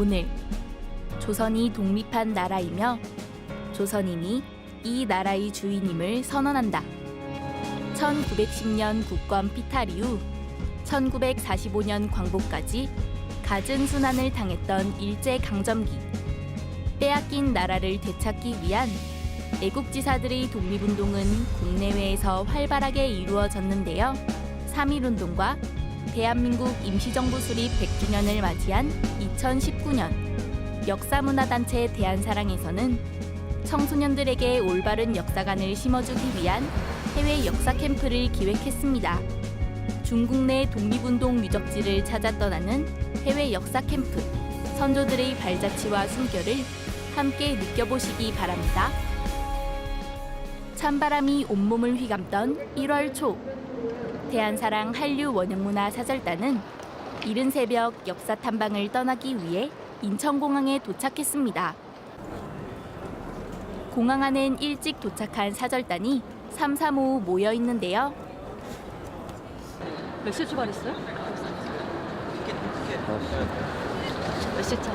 오늘 조선이 독립한 나라이며 조선인이 이 나라의 주인임을 선언한다. 1910년 국권 피탈 이후 1945년 광복까지 갖은 순환을 당했던 일제강점기. 빼앗긴 나라를 되찾기 위한 애국지사들의 독립운동은 국내외에서 활발하게 이루어졌는데요. 3.1운동과 대한민국 임시정부 수립 100주년을 맞이한 2019년 역사문화단체 대한사랑에서는 청소년들에게 올바른 역사관을 심어주기 위한 해외 역사 캠프를 기획했습니다. 중국 내 독립운동 유적지를 찾아 떠나는 해외 역사 캠프, 선조들의 발자취와 숨결을 함께 느껴보시기 바랍니다. 찬바람이 온몸을 휘감던 1월 초, 대한사랑 한류 원형문화 사절단은 이른 새벽 역사 탐방을 떠나기 위해 인천공항에 도착했습니다. 공항 안엔 일찍 도착한 사절단이 335 모여 있는데요. 몇 시에 출발했어요? 몇 시에 차?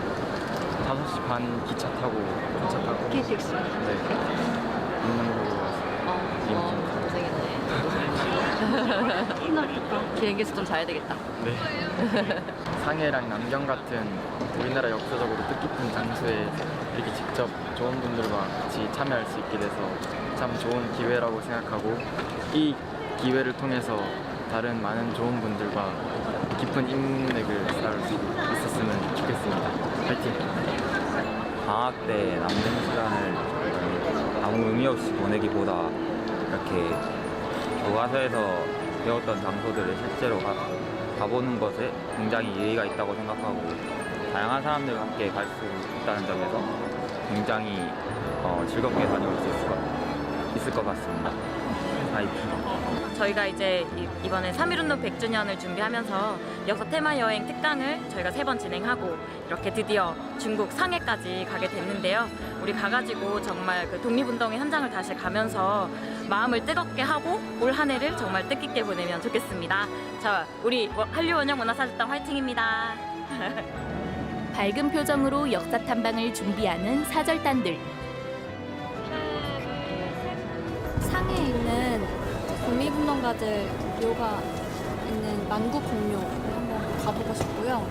5시 반 기차 타고 KTX? 네. 인문으로 왔어요. 고생했네. 비행기에서 좀 자야 되겠다. 네. 상해랑 남경 같은 우리나라 역사적으로 뜻깊은 장소에 이렇게 직접 좋은 분들과 같이 참여할 수 있게 돼서 참 좋은 기회라고 생각하고, 이 기회를 통해서 다른 많은 좋은 분들과 깊은 인맥을 쌓을 수 있었으면 좋겠습니다. 파이팅! 방학 때 남는 시간을 아무 의미 없이 보내기보다 이렇게 교과서에서 배웠던 장소들을 실제로 가보는 것에 굉장히 의의가 있다고 생각하고, 다양한 사람들과 함께 갈 수 있다는 점에서 굉장히 즐겁게 다녀올 수 있을 것 같습니다. 저희가 이제 이번에 3.1운동 100주년을 준비하면서 역사 테마 여행 특강을 저희가 3번 진행하고 이렇게 드디어 중국 상해까지 가게 됐는데요. 우리 가가지고 정말 그 독립운동의 현장을 다시 가면서 마음을 뜨겁게 하고 올 한 해를 정말 뜻깊게 보내면 좋겠습니다. 자, 우리 한류원형문화사절단 화이팅입니다. 밝은 표정으로 역사 탐방을 준비하는 사절단들. 상해에 있는 독립운동가들 묘가 있는 만국공묘를 한번 가보고 싶고요.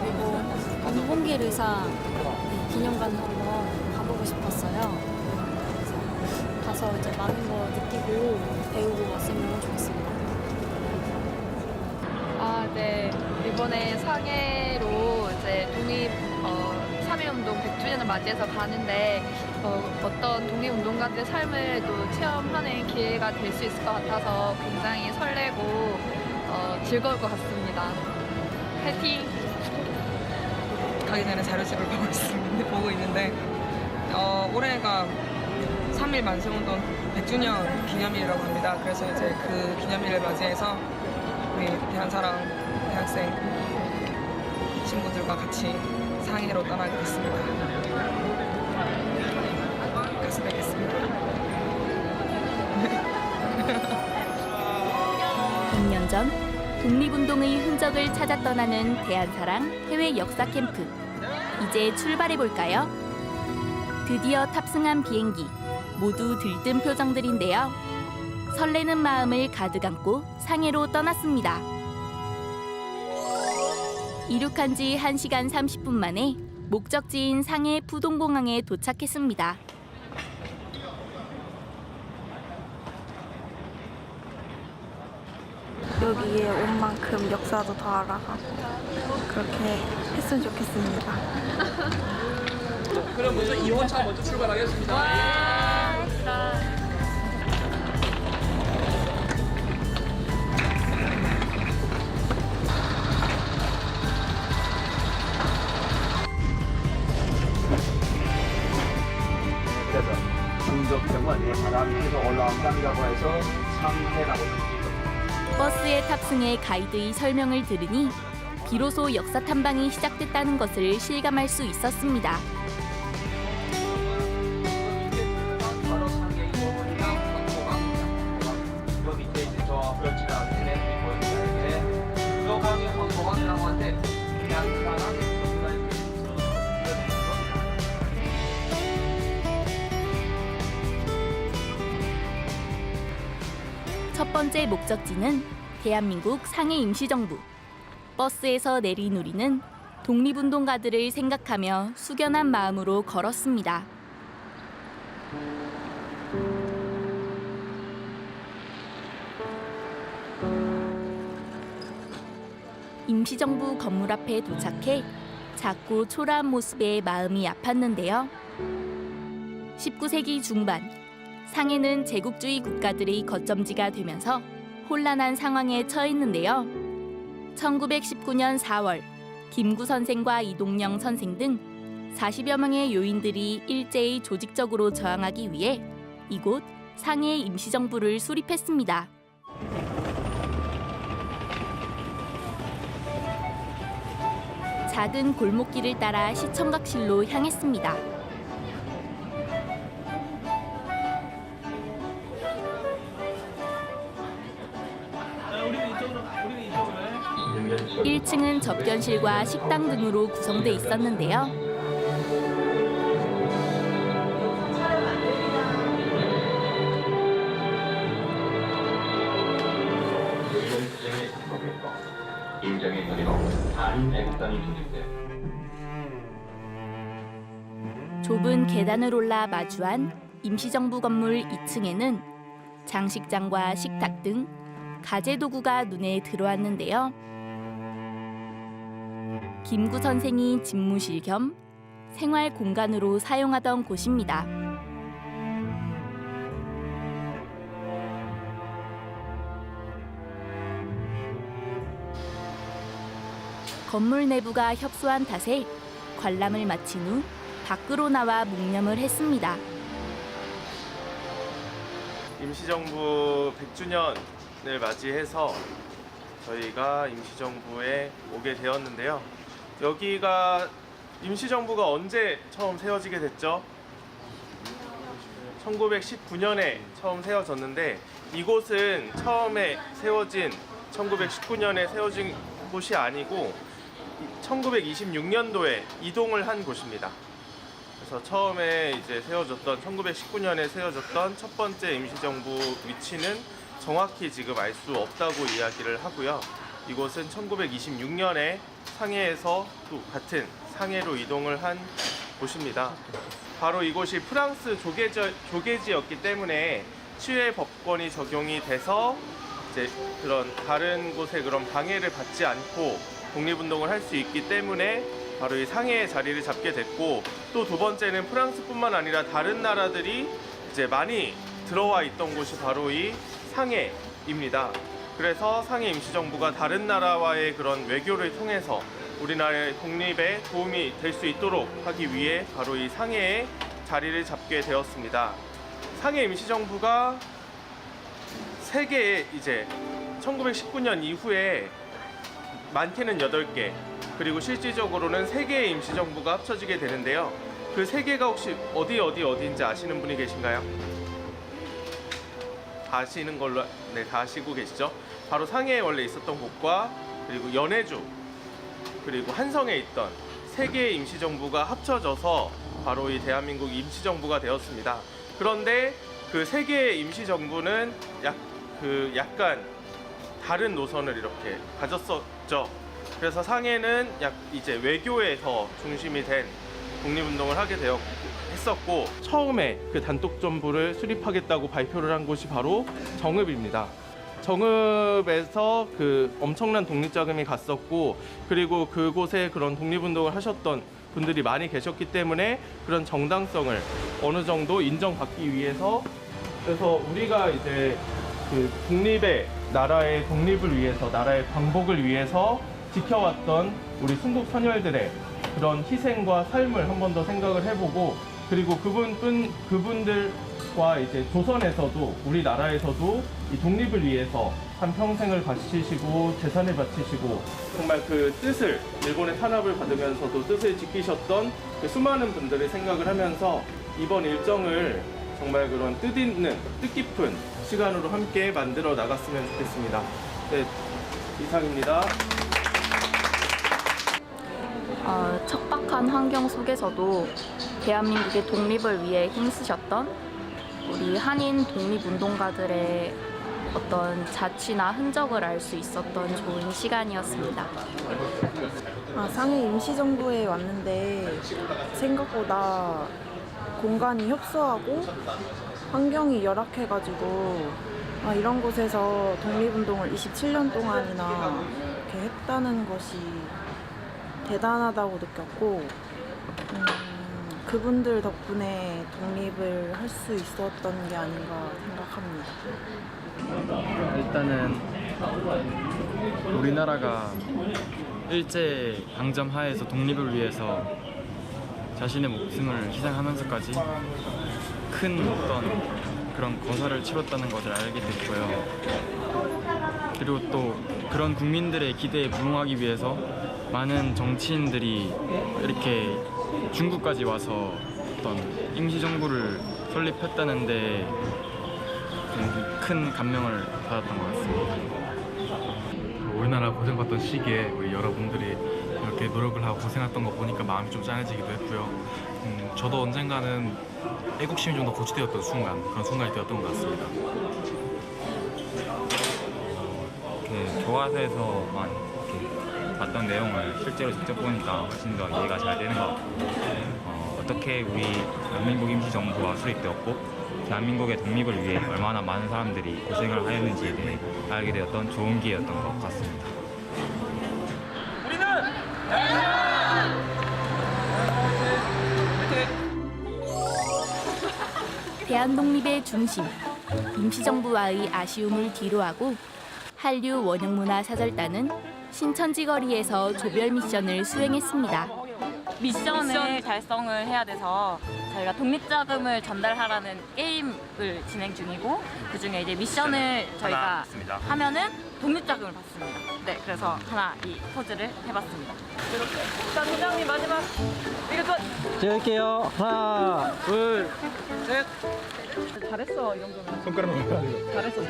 그리고 김봉길 의사 기념관을 한번 가보고 싶었어요. 그래서 가서 이제 많은 거 느끼고 배우고 왔으면 좋겠습니다. 네. 이번에 상해로 이제 독립 3.1운동 100주년을 맞이해서 가는데 어떤 독립운동가들의 삶을 또 체험하는 기회가 될 수 있을 것 같아서 굉장히 설레고 즐거울 것 같습니다. 파이팅! 가기 전에 자료집을 보고 있는데 올해가 3.1 만세운동 100주년 기념일이라고 합니다. 그래서 이제 그 기념일을 맞이해서 우리 대한사랑 대학생 친구들과 같이 상해로 떠나게 됐습니다. 가서 뵙겠습니다. 100년 전 독립운동의 흔적을 찾아 떠나는 대한사랑 해외 역사 캠프. 이제 출발해볼까요? 드디어 탑승한 비행기. 모두 들뜬 표정들인데요. 설레는 마음을 가득 안고 상해로 떠났습니다. 이륙한 지 1시간 30분 만에 목적지인 상해 푸동공항에 도착했습니다. 여기에 온 만큼 역사도 더 알아가고 그렇게 했으면 좋겠습니다. 그럼 먼저 2호차 먼저 출발하겠습니다. 그래서 중적병원에 바람 밑에서 올라온 땅이라고 해서 상해라고 합니다. 버스에 탑승해 가이드의 설명을 들으니 비로소 역사 탐방이 시작됐다는 것을 실감할 수 있었습니다. 황보강이라고 하는데 그냥 첫 번째 목적지는 대한민국 상해 임시정부. 버스에서 내린 우리는 독립운동가들을 생각하며 숙연한 마음으로 걸었습니다. 임시정부 건물 앞에 도착해 작고 초라한 모습에 마음이 아팠는데요. 19세기 중반, 상해는 제국주의 국가들의 거점지가 되면서 혼란한 상황에 처했는데요. 1919년 4월, 김구 선생과 이동영 선생 등 40여 명의 요인들이 일제히 조직적으로 저항하기 위해 이곳 상해 임시정부를 수립했습니다. 작은 골목길을 따라 시청각실로 향했습니다. 일 1층은 접견실과 식당 등으로 구성돼 있었는데요. 일정의 거리로 한인 애국단이 조직돼 좁은 계단을 올라 마주한 임시정부 건물 2층에는 장식장과 식탁 등 가재 도구가 눈에 들어왔는데요. 김구 선생이 집무실 겸 생활 공간으로 사용하던 곳입니다. 건물 내부가 협소한 탓에 관람을 마친 후 밖으로 나와 묵념을 했습니다. 임시정부 100주년을 맞이해서 저희가 임시정부에 오게 되었는데요. 여기가 임시정부가 언제 처음 세워지게 됐죠? 1919년에 처음 세워졌는데 이곳은 처음에 세워진 1919년에 세워진 곳이 아니고 1926년도에 이동을 한 곳입니다. 그래서 처음에 이제 세워졌던 1919년에 세워졌던 첫 번째 임시정부 위치는 정확히 지금 알 수 없다고 이야기를 하고요. 이곳은 1926년에 상해에서 또 같은 상해로 이동을 한 곳입니다. 바로 이곳이 프랑스 조계지였기 때문에 치외 법권이 적용이 돼서 이제 그런 다른 곳에 그런 방해를 받지 않고 독립운동을 할 수 있기 때문에 바로 이 상해에 자리를 잡게 됐고, 또 두 번째는 프랑스뿐만 아니라 다른 나라들이 이제 많이 들어와 있던 곳이 바로 이 상해입니다. 그래서 상해 임시정부가 다른 나라와의 그런 외교를 통해서 우리나라의 독립에 도움이 될 수 있도록 하기 위해 바로 이 상해에 자리를 잡게 되었습니다. 상해 임시정부가 세 개의 이제 1919년 이후에 많게는 8개, 그리고 실질적으로는 3개의 임시정부가 합쳐지게 되는데요. 그 3개가 혹시 어디인지 아시는 분이 계신가요? 다 아시는 걸로, 네, 다 아시고 계시죠? 바로 상해에 원래 있었던 곳과 그리고 연해주, 그리고 한성에 있던 3개의 임시정부가 합쳐져서 바로 이 대한민국 임시정부가 되었습니다. 그런데 그 3개의 임시정부는 약간 다른 노선을 이렇게 가졌었죠. 그래서 상해는 이제 외교에 더 중심이 된 독립운동을 하게 했었고, 처음에 그 단독정부를 수립하겠다고 발표를 한 곳이 바로 정읍입니다. 정읍에서 그 엄청난 독립자금이 갔었고, 그리고 그곳에 그런 독립운동을 하셨던 분들이 많이 계셨기 때문에 그런 정당성을 어느 정도 인정받기 위해서, 그래서 우리가 이제 그 나라의 독립을 위해서, 나라의 광복을 위해서 지켜왔던 우리 순국 선열들의 그런 희생과 삶을 한 번 더 생각을 해보고, 그리고 그분들과 이제 조선에서도, 우리나라에서도 이 독립을 위해서 한 평생을 바치시고 재산을 바치시고 정말 그 뜻을, 일본의 탄압을 받으면서도 뜻을 지키셨던 그 수많은 분들을 생각을 하면서 이번 일정을 정말 그런 뜻깊은 시간으로 함께 만들어 나갔으면 좋겠습니다. 네, 이상입니다. 척박한 환경 속에서도 대한민국의 독립을 위해 힘쓰셨던 우리 한인 독립운동가들의 어떤 자취나 흔적을 알 수 있었던 좋은 시간이었습니다. 상해 임시정부에 왔는데 생각보다 공간이 협소하고 환경이 열악해가지고 이런 곳에서 독립운동을 27년 동안이나 이렇게 했다는 것이 대단하다고 느꼈고 그분들 덕분에 독립을 할 수 있었던 게 아닌가 생각합니다. 일단은 우리나라가 일제 강점 하에서 독립을 위해서 자신의 목숨을 희생하면서까지 큰 어떤 그런 거사를 치렀다는 것을 알게 됐고요. 그리고 또 그런 국민들의 기대에 부응하기 위해서 많은 정치인들이 이렇게 중국까지 와서 어떤 임시정부를 설립했다는데 큰 감명을 받았던 것 같습니다. 우리나라 고생받던 시기에 우리 여러분들이 이렇게 노력을 하고 고생했던 거 보니까 마음이 좀 짠해지기도 했고요. 저도 언젠가는 애국심이 좀 더 고취되었던 그런 순간이 되었던 것 같습니다. 이렇게 교과서에서만 이렇게 봤던 내용을 실제로 직접 보니까 훨씬 더 이해가 잘 되는 것 같고 어떻게 우리 대한민국 임시정부가 수립되었고 대한민국의 독립을 위해 얼마나 많은 사람들이 고생을 하였는지에 대해 알게 되었던 좋은 기회였던 것 같습니다. 대한독립의 중심, 임시정부와의 아쉬움을 뒤로하고 한류 원형문화사절단은 신천지 거리에서 조별 미션을 수행했습니다. 미션을 달성을 해야 돼서 저희가 독립자금을 전달하라는 게임을 진행 중이고 그중에 이제 미션을 저희가 하면은 독립자금을 받습니다. 네, 그래서 하나 이 포즈를 해봤습니다. 이렇게. 자, 소장님 마지막 이거 또 찍을게요. 하나, 둘, 셋. 잘했어 이 정도면. 손가락 올려가지고. 잘했어.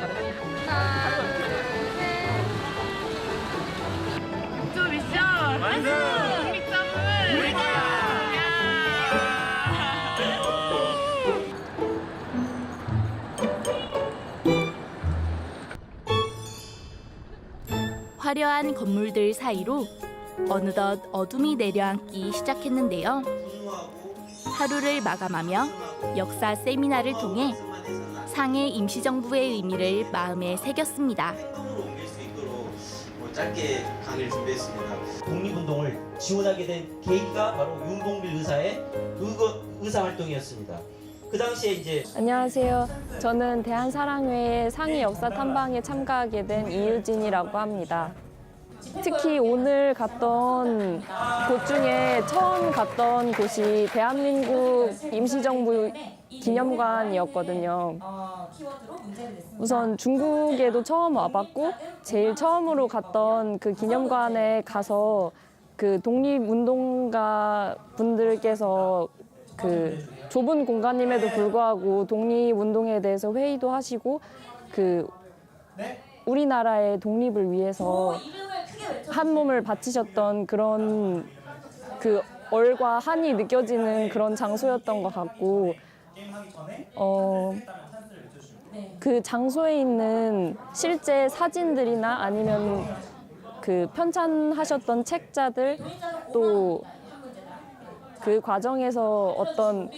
주 미션 완성! 독립자금을 우리 거야! 화려한 건물들 사이로 어느덧 어둠이 내려앉기 시작했는데요. 하루를 마감하며 역사 세미나를 통해 상해 임시정부의 의미를 마음에 새겼습니다. 짧게 강의를 준비했습니다. 독립운동을 지원하게 된 계기가 바로 윤봉길 의사의 의사활동이었습니다. 그 당시에 이제 안녕하세요. 저는 대한사랑회의 상해 역사 탐방에 참가하게 된 이유진이라고 합니다. 특히 오늘 갔던 곳 중에 처음 갔던 곳이 대한민국 임시정부 기념관이었거든요. 우선 중국에도 처음 와봤고 제일 처음으로 갔던 그 기념관에 가서 그 독립운동가 분들께서 그 좁은 공간임에도 불구하고 독립운동에 대해서 회의도 하시고 그 우리나라의 독립을 위해서 한 몸을 바치셨던 그런 그 얼과 한이 느껴지는 그런 장소였던 것 같고 그 장소에 있는 실제 사진들이나 아니면 그 편찬하셨던 책자들 또 그 과정에서 어떤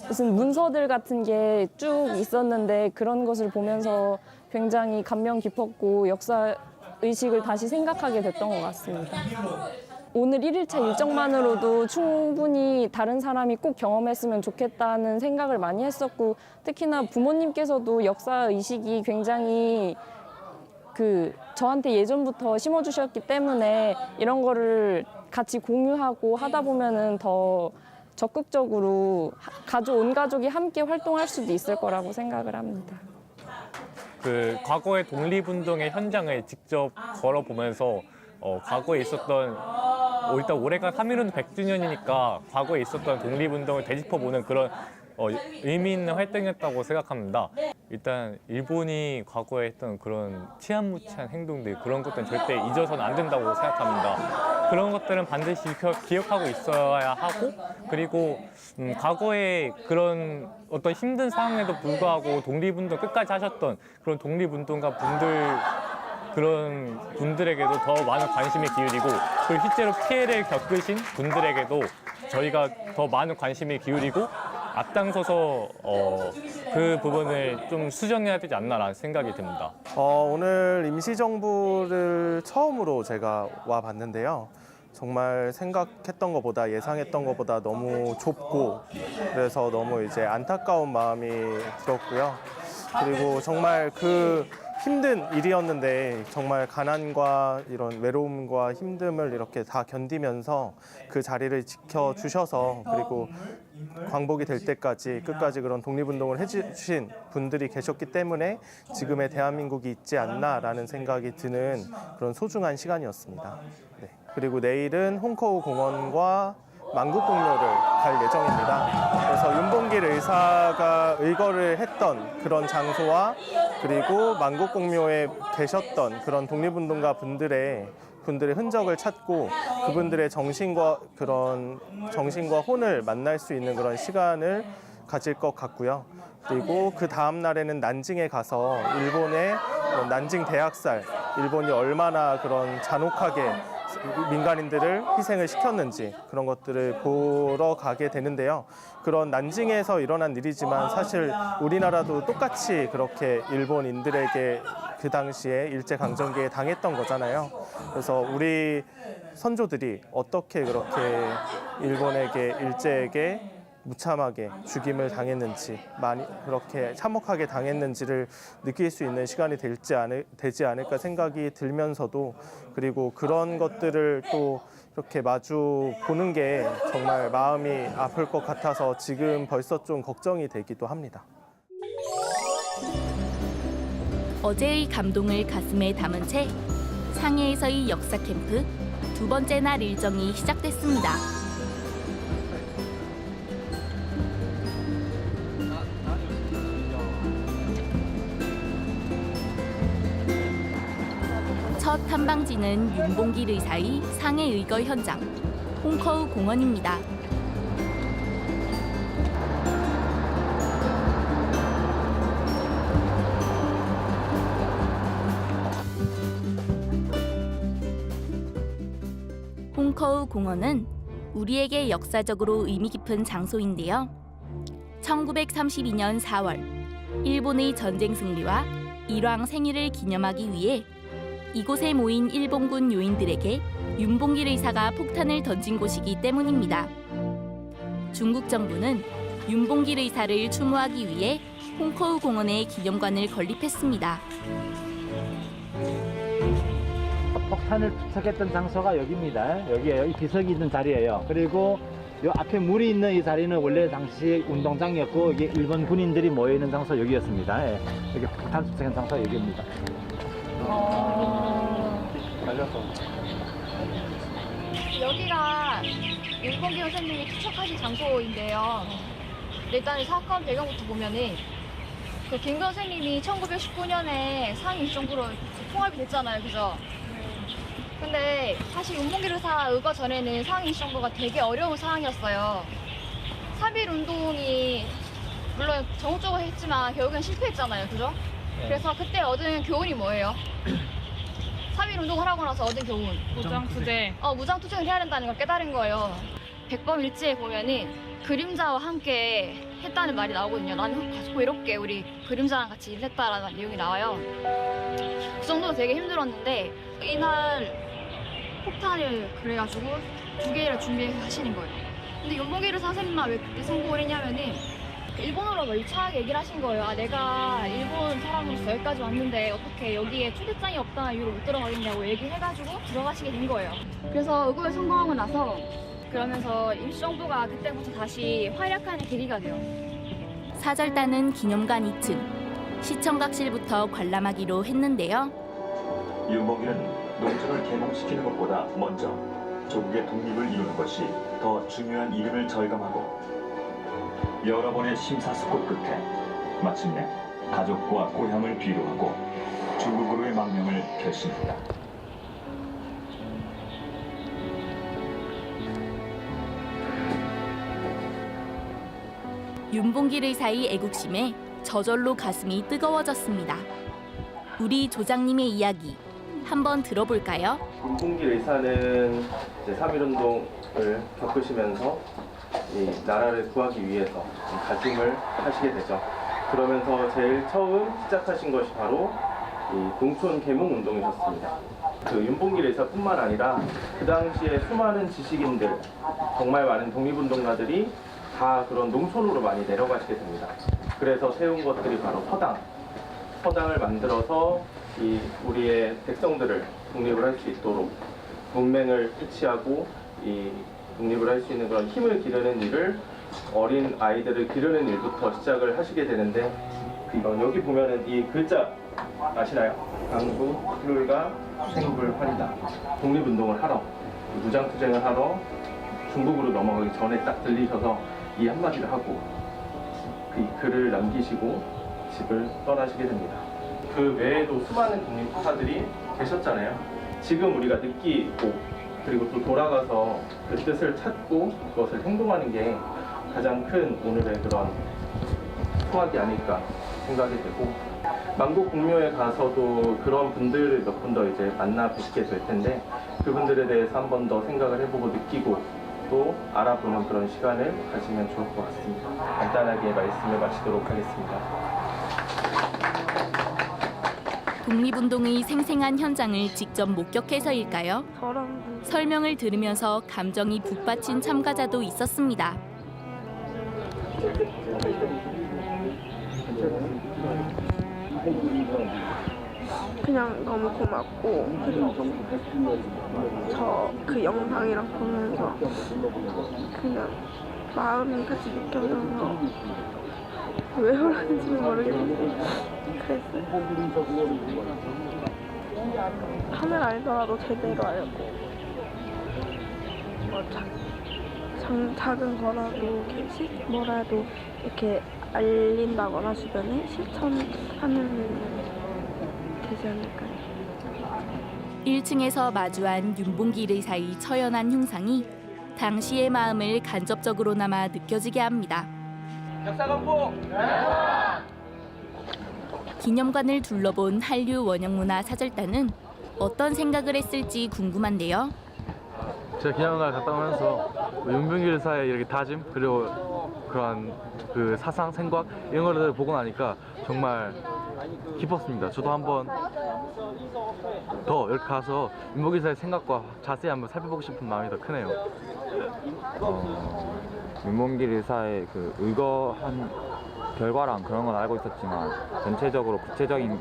무슨 문서들 같은 게 쭉 있었는데 그런 것을 보면서 굉장히 감명 깊었고 역사 의식을 다시 생각하게 됐던 것 같습니다. 오늘 1일차 일정만으로도 충분히 다른 사람이 꼭 경험했으면 좋겠다는 생각을 많이 했었고 특히나 부모님께서도 역사 의식이 굉장히 저한테 예전부터 심어주셨기 때문에 이런 거를 같이 공유하고 하다 보면은 더 적극적으로 온 가족이 함께 활동할 수도 있을 거라고 생각을 합니다. 그 과거의 독립운동의 현장을 직접 걸어보면서 과거에 있었던 일단 올해가 3.1운동 100주년이니까 과거에 있었던 독립운동을 되짚어보는 그런 의미 있는 활동이었다고 생각합니다. 일단 일본이 과거에 했던 그런 치안무치한 행동들 그런 것들은 절대 잊어서는 안 된다고 생각합니다. 그런 것들은 반드시 기억하고 있어야 하고 그리고 과거에 그런 어떤 힘든 상황에도 불구하고 독립운동 끝까지 하셨던 그런 독립운동가 그런 분들에게도 더 많은 관심을 기울이고 그리고 실제로 피해를 겪으신 분들에게도 저희가 더 많은 관심을 기울이고 앞장서서 그 부분을 좀 수정해야 되지 않나라는 생각이 듭니다. 오늘 임시정부를 처음으로 제가 와 봤는데요. 정말 생각했던 것보다 예상했던 것보다 너무 좁고 그래서 너무 이제 안타까운 마음이 들었고요. 그리고 정말 그 힘든 일이었는데 정말 가난과 이런 외로움과 힘듦을 이렇게 다 견디면서 그 자리를 지켜주셔서 그리고 광복이 될 때까지 끝까지 그런 독립운동을 해주신 분들이 계셨기 때문에 지금의 대한민국이 있지 않나라는 생각이 드는 그런 소중한 시간이었습니다. 네. 그리고 내일은 홍커우 공원과 만국공묘를 갈 예정입니다. 그래서 윤봉길 의사가 의거를 했던 그런 장소와 그리고 만국공묘에 계셨던 그런 독립운동가 분들의 흔적을 찾고 그분들의 정신과 혼을 만날 수 있는 그런 시간을 가질 것 같고요. 그리고 그 다음 날에는 난징에 가서 일본의 난징 대학살, 일본이 얼마나 그런 잔혹하게 민간인들을 희생을 시켰는지 그런 것들을 보러 가게 되는데요. 그런 난징에서 일어난 일이지만 사실 우리나라도 똑같이 그렇게 일본인들에게 그 당시에 일제강점기에 당했던 거잖아요. 그래서 우리 선조들이 어떻게 그렇게 일본에게 일제에게 무참하게 죽임을 당했는지 많이 그렇게 참혹하게 당했는지를 느낄 수 있는 시간이 되지 않을까 생각이 들면서도 그리고 그런 것들을 또 이렇게 마주 보는 게 정말 마음이 아플 것 같아서 지금 벌써 좀 걱정이 되기도 합니다. 어제의 감동을 가슴에 담은 채 상해에서의 역사 캠프 두 번째 날 일정이 시작됐습니다. 첫 탐방지는 윤봉길 의사의 상해 의거 현장, 홍커우 공원입니다. 홍커우 공원은 우리에게 역사적으로 의미 깊은 장소인데요. 1932년 4월, 일본의 전쟁 승리와 일왕 생일을 기념하기 위해 이곳에 모인 일본군 요인들에게 윤봉길 의사가 폭탄을 던진 곳이기 때문입니다. 중국 정부는 윤봉길 의사를 추모하기 위해 홍커우 공원에 기념관을 건립했습니다. 폭탄을 투척했던 장소가 여기입니다. 여기에요. 이 비석이 있는 자리예요. 그리고 이 앞에 물이 있는 이 자리는 원래 당시 운동장이었고 이게 일본 군인들이 모여 있는 장소 여기였습니다. 예. 여기 폭탄 투척한 장소가 여기입니다. 달려서 여기가 윤봉길 선생님이 투척하신 장소인데요. 일단 사건 배경부터 보면은 그 김 선생님이 1919년에 상해 임시정부로 통합이 됐잖아요, 그죠? 근데 사실 윤봉길 의사 의거 전에는 상해 임시정부가 되게 어려운 상황이었어요. 3.1 운동이 물론 전국적으로 했지만 결국엔 실패했잖아요, 그죠? 그래서 그때 얻은 교훈이 뭐예요? 3.1 운동을 하고 나서 얻은 교훈. 무장투쟁. 무장투쟁을 해야 된다는 걸 깨달은 거예요. 백범일지에 보면은 그림자와 함께 했다는 말이 나오거든요. 나는 가지고 외롭게 우리 그림자랑 같이 일했다라는 내용이 나와요. 그 정도로 되게 힘들었는데 이날 폭탄을 그래가지고 2개를 준비하시는 거예요. 근데 윤봉길 선생님만 왜 그때 성공을 했냐면은 일본어로 막 유창하게 얘기를 하신 거예요. 내가 일본 사람으로서 여기까지 왔는데 어떻게 여기에 초대장이 없다는 이유로 못 들어가겠냐고 얘기해가지고 들어가시게 된 거예요. 그래서 의거에 성공하고 나서 그러면서 임시정부가 그때부터 다시 활약하는 계기가 돼요. 사절단은 기념관 2층, 시청각실부터 관람하기로 했는데요. 윤봉길은 농촌을 개몽시키는 것보다 먼저 조국의 독립을 이루는 것이 더 중요한 이름을 절감하고 여러 번의 심사숙고 끝에 마침내 가족과 고향을 뒤로하고 중국으로의 망명을 결심했다. 윤봉길 의사의 애국심에 저절로 가슴이 뜨거워졌습니다. 우리 조장님의 이야기 한번 들어볼까요? 윤봉길 의사는 이제 3.1운동을 겪으시면서 이 나라를 구하기 위해서 다짐을 하시게 되죠. 그러면서 제일 처음 시작하신 것이 바로 이 농촌 계몽 운동이셨습니다. 그 윤봉길 의사뿐만 아니라 그 당시에 수많은 지식인들, 정말 많은 독립운동가들이 다 그런 농촌으로 많이 내려가시게 됩니다. 그래서 세운 것들이 바로 서당을 만들어서 이 우리의 백성들을 독립을 할 수 있도록 문맹을 퇴치하고 이 독립을 할 수 있는 그런 힘을 기르는 일을 어린 아이들을 기르는 일부터 시작을 하시게 되는데 여기 보면은 이 글자 아시나요? 강구, 훌가, 생불, 활이다. 독립운동을 하러 무장투쟁을 하러 중국으로 넘어가기 전에 딱 들리셔서 이 한마디를 하고 그 글을 남기시고 집을 떠나시게 됩니다. 그 외에도 수많은 독립투사들이 계셨잖아요. 지금 우리가 느끼고 그리고 또 돌아가서 그 뜻을 찾고 그것을 행동하는 게 가장 큰 오늘의 그런 소학이 아닐까 생각이 되고 만국 공묘에 가서도 그런 분들을 몇 분 더 이제 만나 뵙게 될 텐데 그분들에 대해서 한 번 더 생각을 해보고 느끼고 또 알아보는 그런 시간을 가지면 좋을 것 같습니다. 간단하게 말씀을 마치도록 하겠습니다. 독립운동의 생생한 현장을 직접 목격해서일까요? 설명을 들으면서 감정이 북받친 참가자도 있었습니다. 그냥 너무 고맙고 저 그 영상이랑 보면서 그냥 마음이 같이 느껴져서 왜 그런지는 모르겠는데 그랬어요. 하늘 알더라도 제대로 알고 뭐 작은 거라도 이렇게 뭐라도 이렇게 알린다거나 주변에 실천하는 되지 않을까요? 1층에서 마주한 윤봉길 의사의 처연한 흉상이 당시의 마음을 간접적으로나마 느껴지게 합니다. 역사관보! 기념관을 둘러본 한류 원형문화 사절단은 어떤 생각을 했을지 궁금한데요. 제가 기념관 갔다 오면서 윤봉길 의사의 이렇게 다짐 그리고 그런 그 사상 생각 이런 거를 보고 나니까 정말 기뻤습니다. 저도 한번 더 이렇게 가서 윤봉길 의사의 생각과 자세히 한번 살펴보고 싶은 마음이 더 크네요. 윤봉길 의사의 그 의거한 결과랑 그런 건 알고 있었지만 전체적으로 구체적인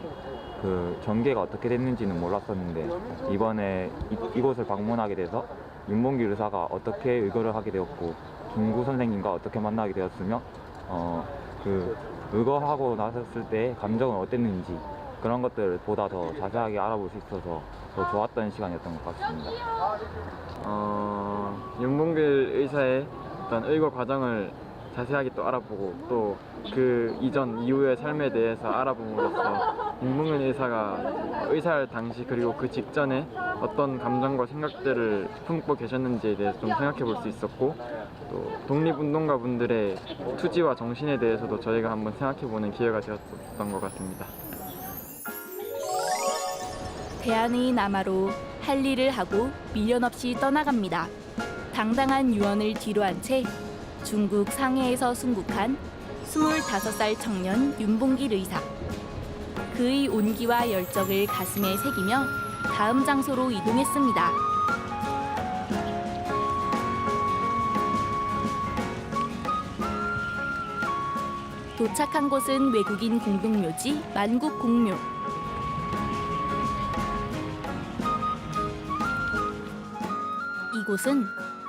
그 전개가 어떻게 됐는지는 몰랐었는데 이번에 이곳을 방문하게 돼서 윤봉길 의사가 어떻게 의거를 하게 되었고 김구 선생님과 어떻게 만나게 되었으며 그 의거하고 나섰을 때 감정은 어땠는지 그런 것들을 보다 더 자세하게 알아볼 수 있어서 더 좋았던 시간이었던 것 같습니다. 윤봉길 의사의 어떤 의거 과정을 자세하게 또 알아보고 또 그 이전 이후의 삶에 대해서 알아봄으로써 윤봉길 의사가 의사할 당시 그리고 그 직전에 어떤 감정과 생각들을 품고 계셨는지에 대해서 좀 생각해 볼 수 있었고 또 독립운동가 분들의 투지와 정신에 대해서도 저희가 한번 생각해 보는 기회가 되었던 것 같습니다. 대한의 남하로 할 일을 하고 미련 없이 떠나갑니다. 당당한 유언을 뒤로한 채 중국 상해에서 순국한 25살 청년 윤봉길 의사. 그의 온기와 열정을 가슴에 새기며 다음 장소로 이동했습니다. 도착한 곳은 외국인 공동묘지 만국공묘. 이곳은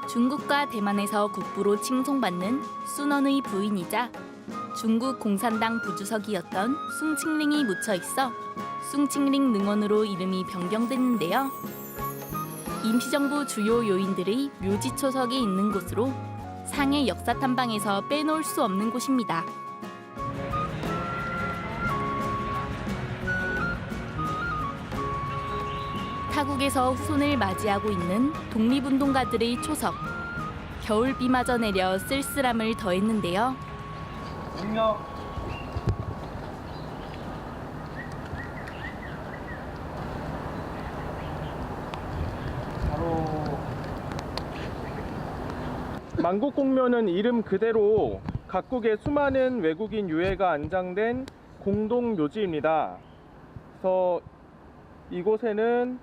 중국과 대만에서 국부로 칭송받는 순원의 부인이자 중국 공산당 부주석이었던 숭칭링이 묻혀 있어 숭칭링 능원으로 이름이 변경됐는데요. 임시정부 주요 요인들의 묘지 초석이 있는 곳으로 상해 역사 탐방에서 빼놓을 수 없는 곳입니다. 타국에서 후손을 맞이하고 있는 독립운동가들의 초석. 겨울비마저 내려 쓸쓸함을 더했는데요. 만국공묘는 이름 그대로 각국의 수많은 외국인 유해가 안장된 공동 묘지입니다. 그래서 이곳에는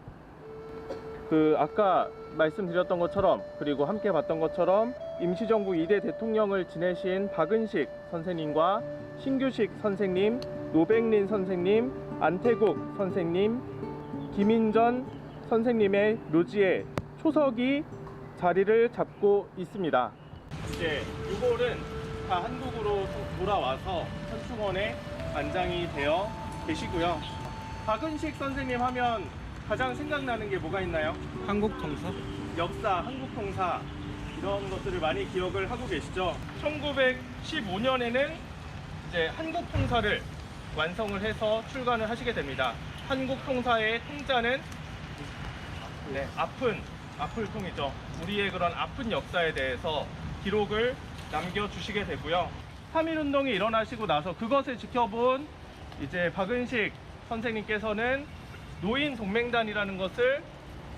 아까 말씀드렸던 것처럼, 그리고 함께 봤던 것처럼 임시정부 2대 대통령을 지내신 박은식 선생님과 신규식 선생님, 노백린 선생님, 안태국 선생님, 김인전 선생님의 묘지에 초석이 자리를 잡고 있습니다. 이제 이골은 다 한국으로 돌아와서 현충원에 안장이 되어 계시고요. 박은식 선생님 하면 가장 생각나는 게 뭐가 있나요? 한국통사? 역사, 한국통사 이런 것들을 많이 기억을 하고 계시죠. 1915년에는 이제 한국통사를 완성을 해서 출간을 하시게 됩니다. 한국통사의 통자는 아플통이죠. 우리의 그런 아픈 역사에 대해서 기록을 남겨주시게 되고요. 3.1운동이 일어나시고 나서 그것을 지켜본 이제 박은식 선생님께서는 노인동맹단이라는 것을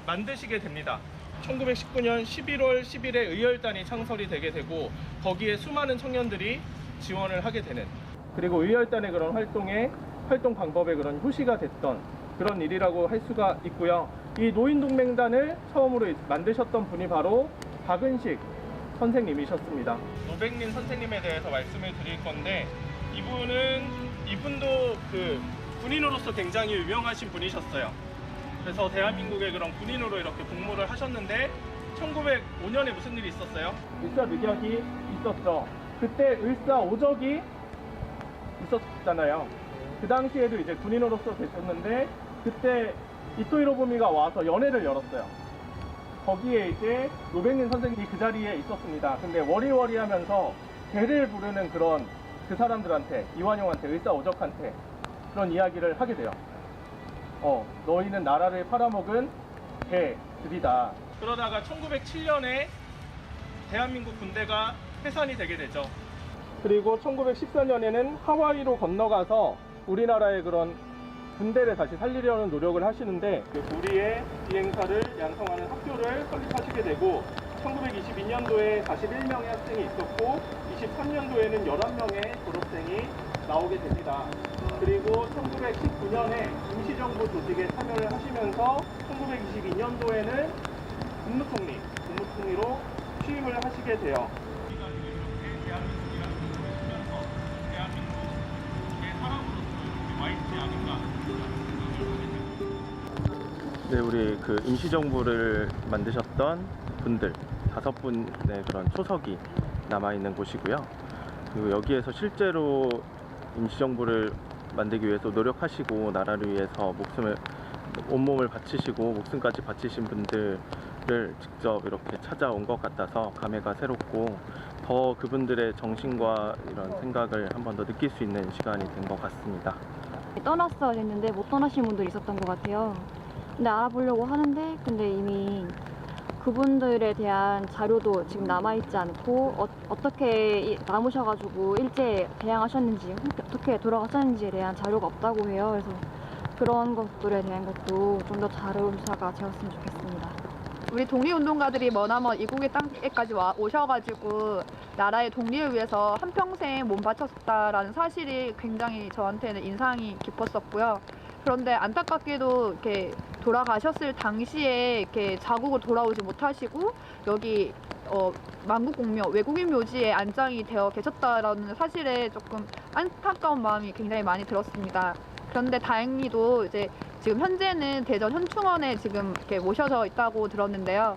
만드시게 됩니다. 1919년 11월 10일에 의열단이 창설이 되게 되고 거기에 수많은 청년들이 지원을 하게 되는, 그리고 의열단의 그런 활동 방법의 그런 효시가 됐던 그런 일이라고 할 수가 있고요. 이 노인동맹단을 처음으로 만드셨던 분이 바로 박은식 선생님이셨습니다. 노백린 선생님에 대해서 말씀을 드릴 건데 이분도 군인으로서 굉장히 유명하신 분이셨어요. 그래서 대한민국의 그런 군인으로 이렇게 복무를 하셨는데 1905년에 무슨 일이 있었어요? 을사늑약이 있었죠. 그때 을사오적이 있었잖아요. 그 당시에도 이제 군인으로서 계셨는데 그때 이토 히로부미가 와서 연회를 열었어요. 거기에 이제 노백린 선생님이 그 자리에 있었습니다. 근데 워리워리 하면서 개를 부르는 그런 그 사람들한테, 이완용한테, 을사오적한테 그런 이야기를 하게 돼요. 너희는 나라를 팔아먹은 개들이다. 그러다가 1907년에 대한민국 군대가 해산이 되게 되죠. 그리고 1914년에는 하와이로 건너가서 우리나라의 그런 군대를 다시 살리려는 노력을 하시는데 우리의 비행사를 양성하는 학교를 설립하시게 되고 1922년도에 41명의 학생이 있었고 23년도에는 11명의 졸업생이 나오게 됩니다. 그리고 1919년에 임시정부 조직에 참여를 하시면서 1922년도에는 국무총리로 취임을 하시게 돼요. 네, 우리 임시정부를 만드셨던 분들 5분의 그런 초석이 남아있는 곳이고요. 그리고 여기에서 실제로 임시정부를 만들기 위해서 노력하시고 나라를 위해서 온몸을 바치시고 목숨까지 바치신 분들을 직접 이렇게 찾아온 것 같아서 감회가 새롭고 더 그분들의 정신과 이런 생각을 한 번 더 느낄 수 있는 시간이 된 것 같습니다. 떠났어야 했는데 못 떠나신 분들이 있었던 것 같아요. 근데 알아보려고 하는데 이미 그분들에 대한 자료도 지금 남아있지 않고 어떻게 남으셔가지고 일제 대항하셨는지 어떻게 돌아가셨는지에 대한 자료가 없다고 해요. 그래서 그런 것들에 대한 것도 좀 더 자료조사가 되었으면 좋겠습니다. 우리 독립운동가들이 머나먼 이국의 땅에까지 오셔가지고 나라의 독립을 위해서 한평생 몸 바쳤다라는 사실이 굉장히 저한테는 인상이 깊었었고요. 그런데 안타깝게도 이렇게 돌아가셨을 당시에 이렇게 자국으로 돌아오지 못하시고 여기 만국공묘 외국인 묘지에 안장이 되어 계셨다라는 사실에 조금 안타까운 마음이 굉장히 많이 들었습니다. 그런데 다행히도 이제 지금 현재는 대전 현충원에 지금 이렇게 모셔져 있다고 들었는데요.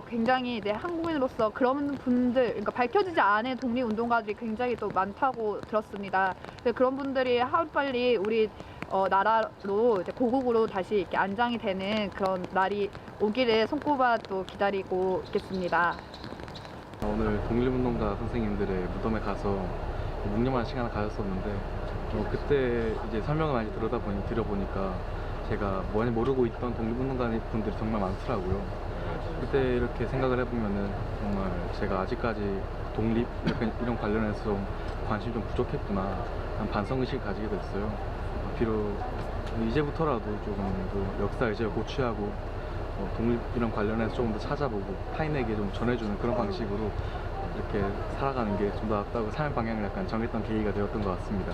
굉장히 이제 한국인으로서 그런 분들, 그러니까 밝혀지지 않은 독립운동가들이 굉장히 또 많다고 들었습니다. 그런 분들이 하루빨리 우리 나라로 이제 고국으로 다시 이렇게 안장이 되는 그런 날이 오기를 손꼽아 또 기다리고 있겠습니다. 오늘 독립운동가 선생님들의 무덤에 가서 묵념하는 시간을 가졌었는데 그때 이제 설명을 많이 들어보니까 제가 많이 모르고 있던 독립운동가 분들이 정말 많더라고요. 그때 이렇게 생각을 해보면은 정말 제가 아직까지 독립 이런 관련해서 좀 관심이 좀 부족했구나 하는 반성의식을 가지게 됐어요. 비록 이제부터라도 조금 그 역사 의식을 고취하고 독립 이런 관련해서 조금 더 찾아보고 타인에게 좀 전해주는 그런 방식으로 이렇게 살아가는 게 좀 더 낫다고 삶의 방향을 약간 정했던 계기가 되었던 것 같습니다.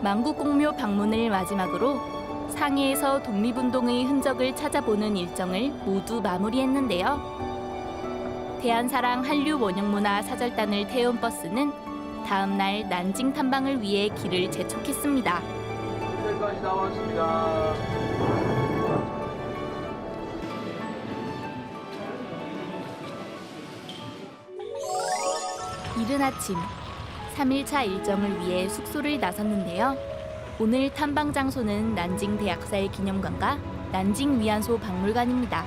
만국공묘 방문을 마지막으로 상해에서 독립운동의 흔적을 찾아보는 일정을 모두 마무리했는데요. 대한사랑 한류원형문화 사절단을 태운 버스는 다음 날 난징 탐방을 위해 길을 재촉했습니다. 여기까지 나왔습니다. 이른 아침 3일차 일정을 위해 숙소를 나섰는데요. 오늘 탐방 장소는 난징 대학살 기념관과 난징 위안소 박물관입니다.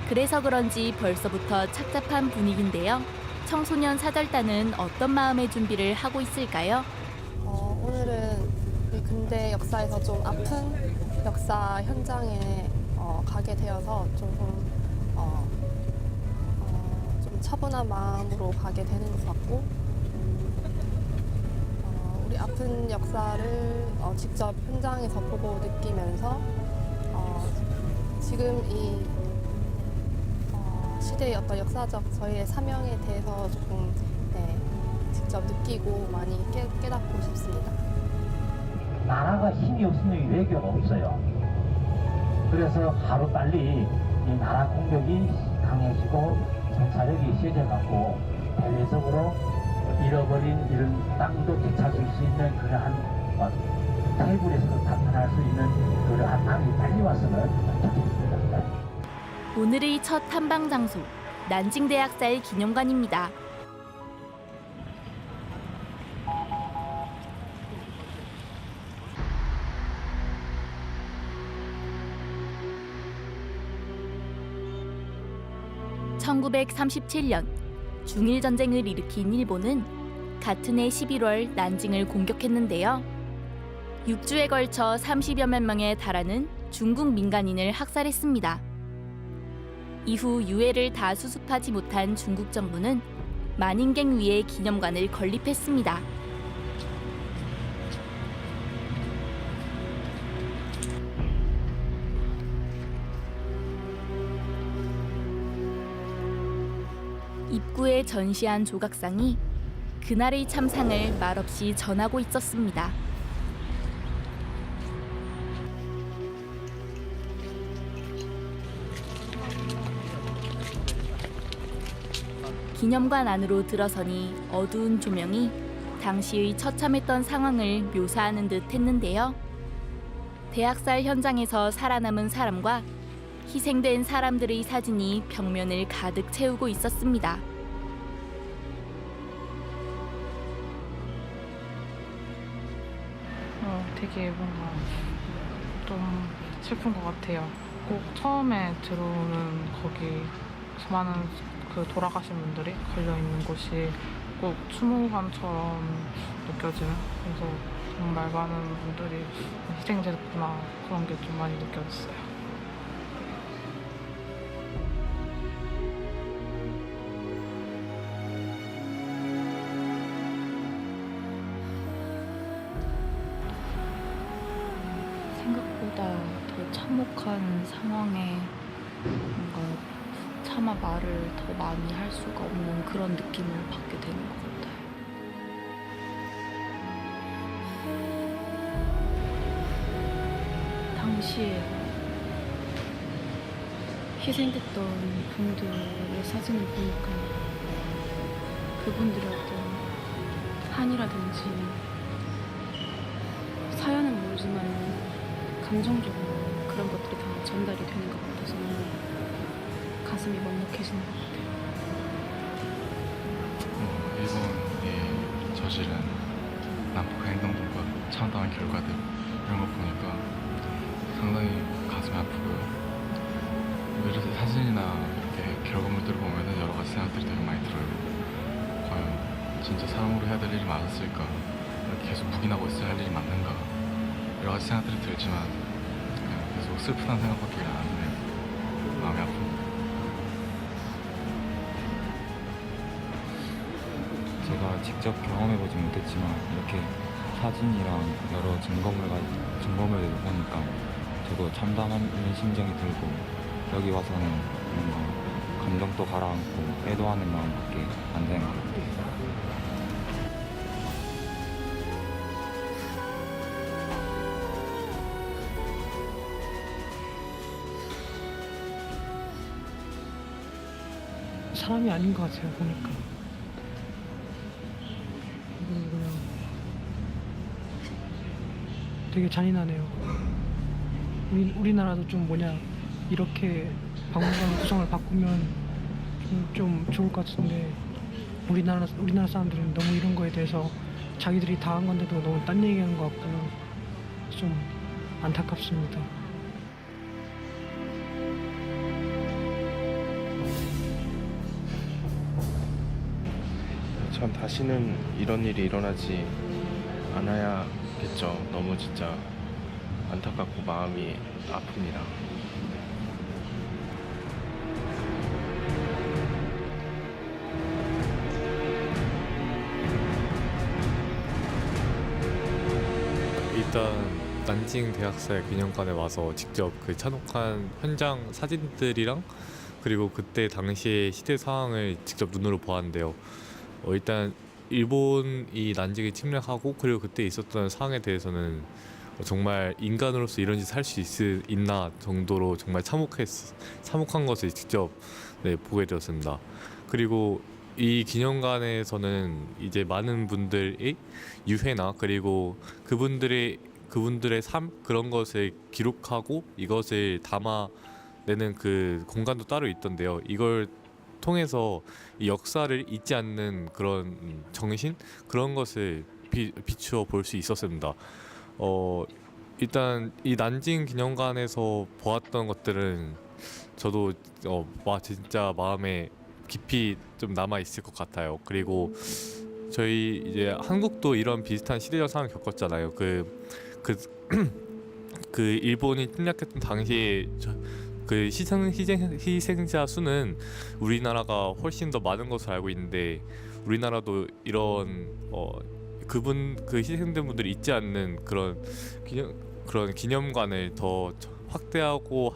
그래서 그런지 벌써부터 착잡한 분위기인데요. 청소년 사절단은 어떤 마음의 준비를 하고 있을까요? 오늘은 우리 근대 역사에서 좀 아픈 역사 현장에 가게 되어서 좀 차분한 마음으로 가게 되는 것 같고 우리 아픈 역사를 직접 현장에서 보고 느끼면서 지금 이 시대의 어떤 역사적 저희의 사명에 대해서 조금 직접 느끼고 많이 깨닫고 싶습니다. 나라가 힘이 없으면 외교가 없어요. 그래서 하루빨리 이 나라 공격이 강해지고 정찰력이 세져갖고 대외적으로 잃어버린 이런 땅도 되찾을 수 있는 그러한 테이블에서 나타날 수 있는 그러한 땅이 빨리 왔으면 좋겠습니다. 오늘의 첫 탐방 장소 난징 대학살 기념관입니다. (1937년) 중일 전쟁을 일으킨 일본은 같은 해 11월 난징을 공격했는데요. 6주에 걸쳐 30여만 명에 달하는 중국 민간인을 학살했습니다. 이후 유해를 다 수습하지 못한 중국 정부는 만인갱 위에 기념관을 건립했습니다. 입구에 전시한 조각상이 그날의 참상을 말없이 전하고 있었습니다. 기념관 안으로 들어서니 어두운 조명이 당시의 처참했던 상황을 묘사하는 듯 했는데요. 대학살 현장에서 살아남은 사람과 희생된 사람들의 사진이 벽면을 가득 채우고 있었습니다. 되게 뭔가 좀 슬픈 것 같아요. 꼭 처음에 들어오는 거기 많은 그 돌아가신 분들이 걸려있는 곳이 꼭 추모관처럼 느껴지는, 그래서 정말 많은 분들이 희생됐구나 그런 게 좀 많이 느껴졌어요. 생각보다 더 참혹한 상황에 뭔가 차마 말을 더 많이 할 수가 없는 그런 느낌을 받게 되는 것 같아요. 당시에 희생됐던 분들의 사진을 보니까 그분들의 어떤 한이라든지 사연은 모르지만 감정적으로 그런 것들이 다 전달이 되는 것 같아서 가슴이 먹먹해지는 것 같아요. 일본이 저지른 난폭한 행동들과 참담한 결과들 이런 거 보니까 상당히 가슴이 아프고요. 이렇게 사진이나 이렇게 결과물들을 보면 여러 가지 생각들이 되게 많이 들어요. 과연 진짜 사람으로 해야 될 일이 많았을까? 이렇게 계속 묵인하고 있어야 할 일이 맞는가? 여러 가지 생각들이 들지만 그냥 계속 슬프다는 생각밖에 안 드네요. 마음이 아픕니다. 제가 직접 경험해보지 못했지만 이렇게 사진이랑 여러 증거물들을 보니까 저도 참담한 심정이 들고 여기 와서는 뭔가 감정도 가라앉고 애도하는 마음밖에 안 드는 것 같아요. 사람이 아닌 것 같아요, 보니까. 그냥 되게 잔인하네요. 우리나라도 좀 이렇게 박물관 구성을 바꾸면 좀 좋을 것 같은데 우리나라 사람들은 너무 이런 거에 대해서 자기들이 다 한 건데도 너무 딴 얘기하는 것 같고 좀 안타깝습니다. 전 다시는 이런 일이 일어나지 않아야겠죠. 너무 진짜 안타깝고 마음이 아픕니다. 일단 난징 대학살 기념관에 와서 직접 그 찬옥한 현장 사진들이랑 그리고 그때 당시의 시대 상황을 직접 눈으로 보았는데요. 일단 일본이 난징을 침략하고 그리고 그때 있었던 상황에 대해서는 정말 인간으로서 이런 짓을 할 수 있나 정도로 정말 참혹한 것을 직접 보게 되었습니다. 그리고 이 기념관에서는 이제 많은 분들의 유해나 그리고 그분들의 삶 그런 것을 기록하고 이것을 담아내는 그 공간도 따로 있던데요. 이걸 통해서 이 역사를 잊지 않는 그런 정신 그런 것을 비추어 볼 수 있었습니다. 일단 이 난징 기념관에서 보았던 것들은 저도 진짜 마음에 깊이 좀 남아 있을 것 같아요. 그리고 저희 이제 한국도 이런 비슷한 시대적 상황을 겪었잖아요. 그 일본이 침략했던 당시에 그 희생자 수는 우리나라가 훨씬 더 많은 것으로 알고 있는데 우리나라도 이런 그 희생된 분들이 있지 않는 그런 기념관을 더 확대하고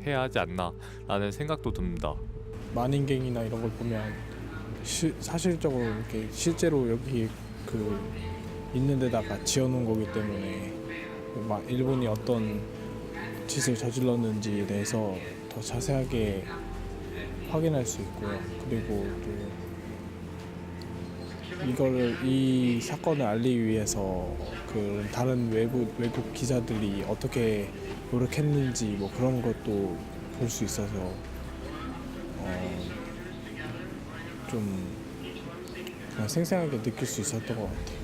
해야 하지 않나라는 생각도 듭니다. 만인갱이나 이런 걸 보면 사실적으로 이렇게 실제로 여기 그 있는 데다가 지어놓은 거기 때문에 일본이 어떤 짓을 저질렀는지에 대해서 더 자세하게 확인할 수 있고요. 그리고 또 이 사건을 알리기 위해서 그 다른 외국 기자들이 어떻게 노력했는지 그런 것도 볼 수 있어서 좀 그냥 생생하게 느낄 수 있었던 것 같아요.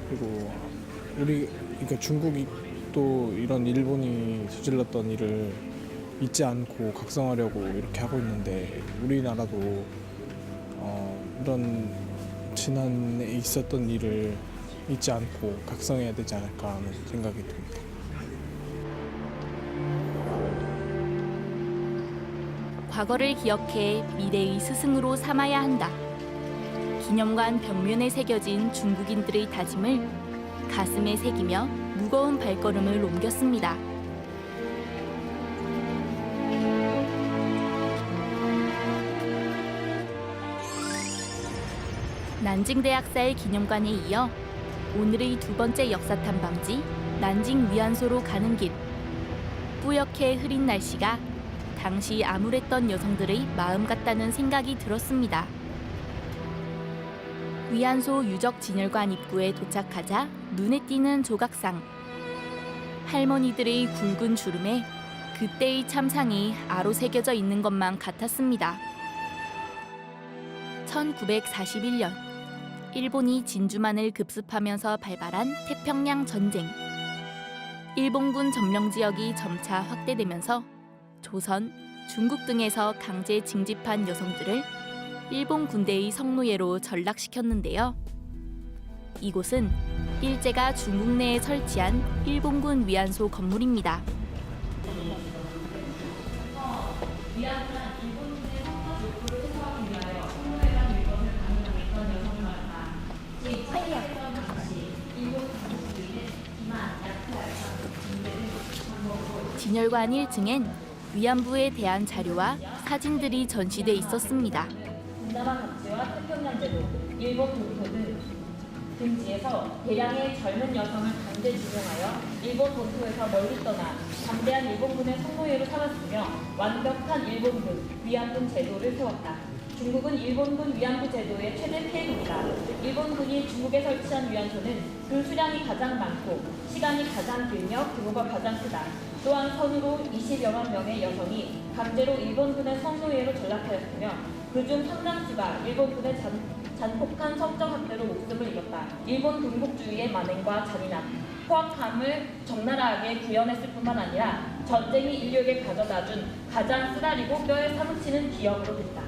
그리고 그러니까 중국이 또 이런 일본이 저질렀던 일을 잊지 않고 각성하려고 이렇게 하고 있는데 우리나라도 이런 지난해 있었던 일을 잊지 않고 각성해야 되지 않을까 하는 생각이 듭니다. 과거를 기억해 미래의 스승으로 삼아야 한다. 기념관 벽면에 새겨진 중국인들의 다짐을 가슴에 새기며 무거운 발걸음을 옮겼습니다. 난징대학살 기념관에 이어 오늘의 두 번째 역사 탐방지 난징 위안소로 가는 길. 뿌옇게 흐린 날씨가 당시 암울했던 여성들의 마음 같다는 생각이 들었습니다. 위안소 유적 진열관 입구에 도착하자 눈에 띄는 조각상. 할머니들의 굵은 주름에 그때의 참상이 아로 새겨져 있는 것만 같았습니다. 1941년 일본이 진주만을 급습하면서 발발한 태평양 전쟁. 일본군 점령 지역이 점차 확대되면서 조선, 중국 등에서 강제 징집한 여성들을 일본 군대의 성노예로 전락시켰는데요. 이곳은 일제가 중국 내에 설치한 일본군 위안소 건물입니다. 진열관 1층엔 위안부에 대한 자료와 사진들이 전시돼 있었습니다. 동남아 각지와 태평양 제도, 일본 본토 등 등지에서 대량의 젊은 여성을 강제 집용하여 일본 본토에서 멀리 떠나 담대한 일본군의 성노예로 삼았으며 완벽한 일본군 위안군 제도를 세웠다. 중국은 일본군 위안부 제도의 최대 피해국이다. 일본군이 중국에 설치한 위안소는 그 수량이 가장 많고 시간이 가장 길며 규모가 가장 크다. 또한 선으로 20여만 명의 여성이 강제로 일본군의 성노예로 전락하였으며 그중 상당수가 일본군의 잔폭한 성적 학대로 목숨을 잃었다. 일본 군국주의의 만행과 잔인함, 포악함을 적나라하게 구현했을 뿐만 아니라 전쟁이 인류에게 가져다준 가장 쓰라리고 뼈에 사무치는 기억으로 됐다.